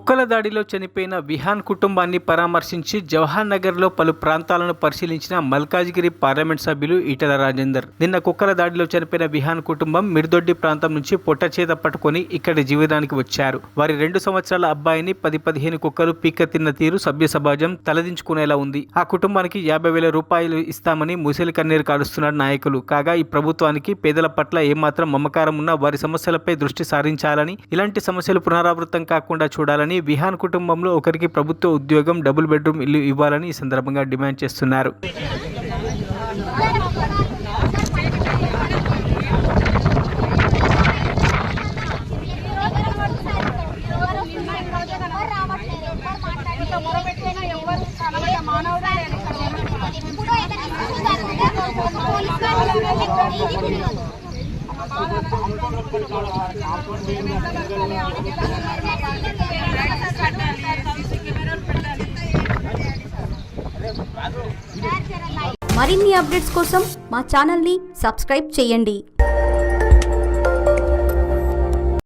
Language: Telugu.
కుక్కల దాడిలో చనిపోయిన విహాన్ కుటుంబాన్ని పరామర్శించి జవహర్ నగర్లో పలు ప్రాంతాలను పరిశీలించిన మల్కాజ్గిరి పార్లమెంట్ సభ్యులు ఈటెల రాజేందర్. నిన్న కుక్కల దాడిలో చనిపోయిన విహాన్ కుటుంబం మిర్దొడ్డి ప్రాంతం నుంచి పొట్టచేత పట్టుకొని ఇక్కడి జీవితానికి వచ్చారు. వారి 2 సంవత్సరాల అబ్బాయిని 10-15 కుక్కలు పీక్క తిన్న తీరు సభ్య సమాజం తలదించుకునేలా ఉంది. ఆ కుటుంబానికి 50,000 రూపాయలు ఇస్తామని ముసలి కన్నీరు కారుస్తున్నారు నాయకులు. కాగా ఈ ప్రభుత్వానికి పేదల పట్ల ఏమాత్రం మమకారం ఉన్నా వారి సమస్యలపై దృష్టి సారించాలని, ఇలాంటి సమస్యలు పునరావృతం కాకుండా చూడాలని, విహాన్ కుటుంబంలో ఒకరికి ప్రభుత్వ ఉద్యోగం, డబుల్ బెడ్రూమ్ ఇల్లు ఇవ్వాలని ఈ సందర్భంగా డిమాండ్ చేస్తున్నారు. మరిన్ని అప్డేట్స్ కోసం మా ఛానల్ని సబ్స్క్రైబ్ చేయండి.